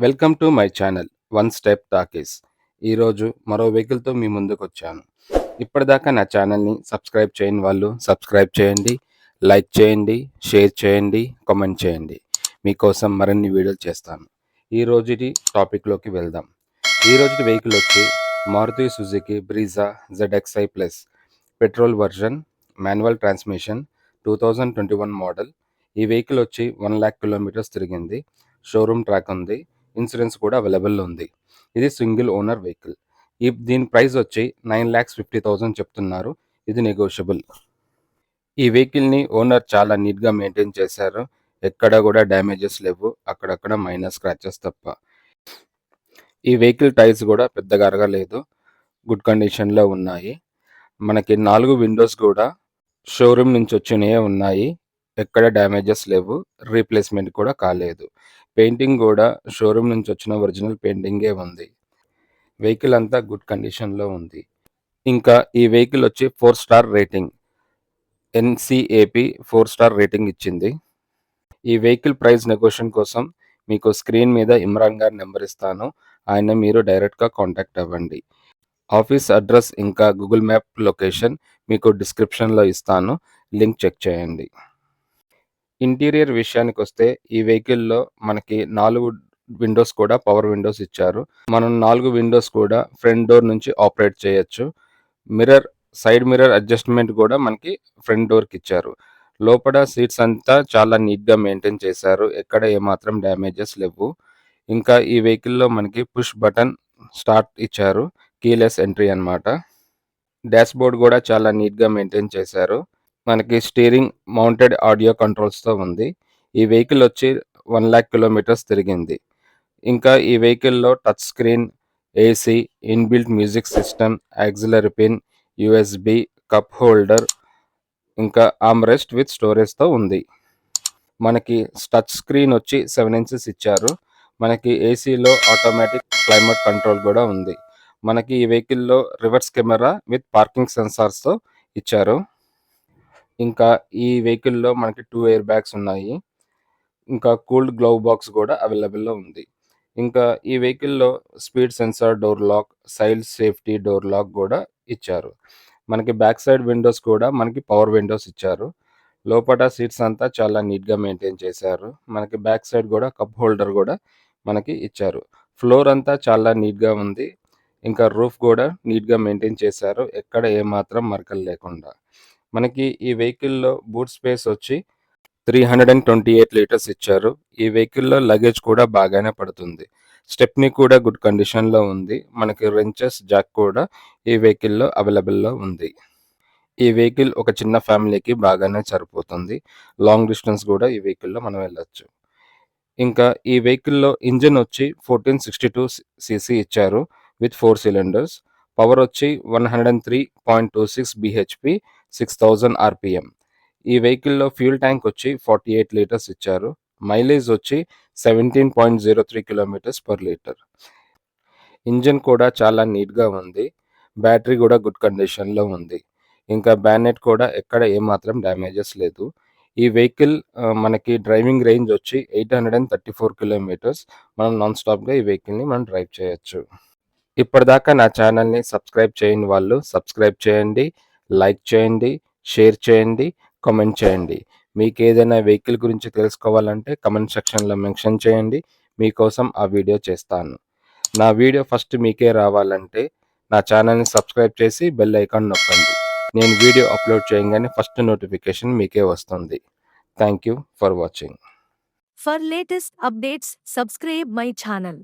Welcome to my channel one step talkies. ఈరోజు మరో వెహికల్తో మీ ముందుకు వచ్చాను. ఇప్పటిదాకా నా ఛానల్ని సబ్స్క్రైబ్ చేయని వాళ్ళు సబ్స్క్రైబ్ చేయండి, లైక్ చేయండి, షేర్ చేయండి, కామెంట్ చేయండి. మీకోసం మరిన్ని వీడియోలు చేస్తాను. ఈ రోజుటి టాపిక్లోకి వెళ్దాం. ఈ రోజుటి వెహికల్ వచ్చి Maruti Suzuki Brezza ZXi plus petrol version, manual transmission, 2021 model. ఈ వెహికల్ వచ్చి 1,00,000 కిలోమీటర్స్ తిరిగింది. షోరూమ్ ట్రాక్ ఉంది. ఇన్సూరెన్స్ కూడా అవైలబుల్ ఉంది. ఇది సింగిల్ ఓనర్ వెహికల్. దీని ప్రైస్ వచ్చి 9,50,000 చెప్తున్నారు. ఇది నెగోషియబుల్. ఈ వెహికల్ని ఓనర్ చాలా నీట్గా మెయింటైన్ చేశారు. ఎక్కడ కూడా డ్యామేజెస్ లేవు, అక్కడక్కడ మైనర్ స్క్రాచెస్ తప్ప. ఈ వెహికల్ టైర్స్ కూడా పెద్దగా అరగలేదు, గుడ్ కండిషన్లో ఉన్నాయి. మనకి 4 విండోస్ కూడా షోరూమ్ నుంచి వచ్చినవే ఉన్నాయి. ఎక్కడ డ్యామేజెస్ లేవు, రీప్లేస్మెంట్ కూడా కాలేదు. పెయింటింగ్ కూడా షోరూమ్ నుంచి వచ్చిన ఒరిజినల్ పెయింటింగే ఉంది. వెహికల్ అంతా గుడ్ కండిషన్లో ఉంది. ఇంకా ఈ వెహికల్ వచ్చి 4 star rating, NCAP 4 star rating ఇచ్చింది. ఈ వెహికల్ ప్రైస్ నెగోషియేషన్ కోసం మీకు స్క్రీన్ మీద ఇమ్రాన్ గారి నెంబర్ ఇస్తాను. ఆయన మీరు డైరెక్ట్గా కాంటాక్ట్ అవ్వండి. ఆఫీస్ అడ్రస్ ఇంకా గూగుల్ మ్యాప్ లొకేషన్ మీకు డిస్క్రిప్షన్లో ఇస్తాను, లింక్ చెక్ చేయండి. ఇంటీరియర్ విషయానికి వస్తే ఈ వెహికల్లో మనకి 4 విండోస్ కూడా పవర్ విండోస్ ఇచ్చారు. మనం 4 విండోస్ కూడా ఫ్రంట్ డోర్ నుంచి ఆపరేట్ చేయొచ్చు. సైడ్ మిర్రర్ అడ్జస్ట్మెంట్ కూడా మనకి ఫ్రంట్ డోర్కి ఇచ్చారు. లోపల సీట్స్ అంతా చాలా నీట్గా మెయింటైన్ చేశారు. ఎక్కడ ఏమాత్రం డ్యామేజెస్ లేవు. ఇంకా ఈ వెహికల్లో మనకి పుష్ బటన్ స్టార్ట్ ఇచ్చారు, కీలెస్ ఎంట్రీ అన్నమాట. డాష్ బోర్డ్ కూడా చాలా నీట్గా మెయింటైన్ చేశారు. మనకి స్టీరింగ్ మౌంటెడ్ ఆడియో కంట్రోల్స్తో ఉంది. ఈ వెహికల్ వచ్చి 1,00,000 కిలోమీటర్స్ తిరిగింది. ఇంకా ఈ వెహికల్లో touch screen, AC, inbuilt music system, auxiliary pin, USB, cup holder, ఇంకా ఆర్మ్రెస్ట్ విత్ స్టోరేజ్తో ఉంది. మనకి టచ్ స్క్రీన్ వచ్చి 7 ఇంచెస్ ఇచ్చారు. మనకి ఏసీలో ఆటోమేటిక్ క్లైమేట్ కంట్రోల్ కూడా ఉంది. మనకి ఈ వెహికల్లో రివర్స్ కెమెరా విత్ పార్కింగ్ సెన్సార్స్తో ఇచ్చారు. ఇంకా ఈ వెహికల్లో మనకి 2 ఎయిర్ బ్యాగ్స్ ఉన్నాయి. ఇంకా కూల్డ్ గ్లవ్ బాక్స్ కూడా అవైలబుల్లో ఉంది. ఇంకా ఈ వెహికల్లో speed sensor door lock, side safety door lock కూడా ఇచ్చారు. మనకి బ్యాక్ సైడ్ విండోస్ కూడా మనకి పవర్ విండోస్ ఇచ్చారు. లోపల సీట్స్ అంతా చాలా నీట్గా మెయింటైన్ చేశారు. మనకి బ్యాక్ సైడ్ కూడా కప్ హోల్డర్ కూడా మనకి ఇచ్చారు. ఫ్లోర్ అంతా చాలా నీట్గా ఉంది. ఇంకా రూఫ్ కూడా నీట్గా మెయింటైన్ చేశారు, ఎక్కడ ఏమాత్రం మరకలు లేకుండా. మనకి ఈ వెహికల్లో బూట్ స్పేస్ వచ్చి 328 లీటర్స్ ఇచ్చారు. ఈ వెహికల్లో లగేజ్ కూడా బాగానే పడుతుంది. స్టెప్నీ కూడా గుడ్ కండిషన్లో ఉంది. మనకి రెంచెస్ జాక్ కూడా ఈ వెహికల్లో అవైలబుల్లో ఉంది. ఈ వెహికల్ ఒక చిన్న ఫ్యామిలీకి బాగానే సరిపోతుంది. లాంగ్ డిస్టెన్స్ కూడా ఈ వెహికల్లో మనం వెళ్ళొచ్చు. ఇంకా ఈ వెహికల్లో ఇంజిన్ వచ్చి 1462 cc ఇచ్చారు విత్ 4 సిలిండర్స్. పవర్ వచ్చి 103.26 bhp, 6000 rpm. ఈ వెహికల్లో ఫ్యూల్ ట్యాంక్ వచ్చి 48 లీటర్స్ ఇచ్చారు. మైలేజ్ వచ్చి 17.03 కిలోమీటర్స్ పర్ లీటర్. ఇంజిన్ కూడా చాలా నీట్గా ఉంది. బ్యాటరీ కూడా గుడ్ కండిషన్లో ఉంది. ఇంకా బ్యానెట్ కూడా ఎక్కడ ఏమాత్రం డ్యామేజెస్ లేదు. ఈ వెహికల్ మనకి డ్రైవింగ్ రేంజ్ వచ్చి 834 కిలోమీటర్స్. మనం నాన్ స్టాప్గా ఈ వెహికల్ని మనం డ్రైవ్ చేయొచ్చు. ఇప్పటిదాకా నా ఛానల్ని సబ్స్క్రైబ్ చేయని వాళ్ళు సబ్స్క్రైబ్ చేయండి, లైక్ చేయండి, షేర్ చేయండి, కామెంట్ చేయండి. మీకు ఏదైనా వెహికల్ గురించి తెలుసుకోవాలంటే కమెంట్ సెక్షన్లో మెన్షన్ చేయండి. మీకోసం ఆ వీడియో చేస్తాను. నా వీడియో ఫస్ట్ మీకే రావాలంటే నా ఛానల్ని సబ్స్క్రైబ్ చేసి బెల్ ఐకాన్ నొక్కండి. నేను వీడియో అప్లోడ్ చేయగానే ఫస్ట్ నోటిఫికేషన్ మీకే వస్తుంది. Thank you for watching. For latest updates, subscribe my channel.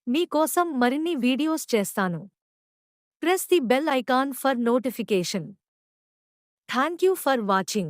మీకోసం మరిన్ని వీడియోస్ చేస్తాను. Press the bell icon for notification. Thank you for watching.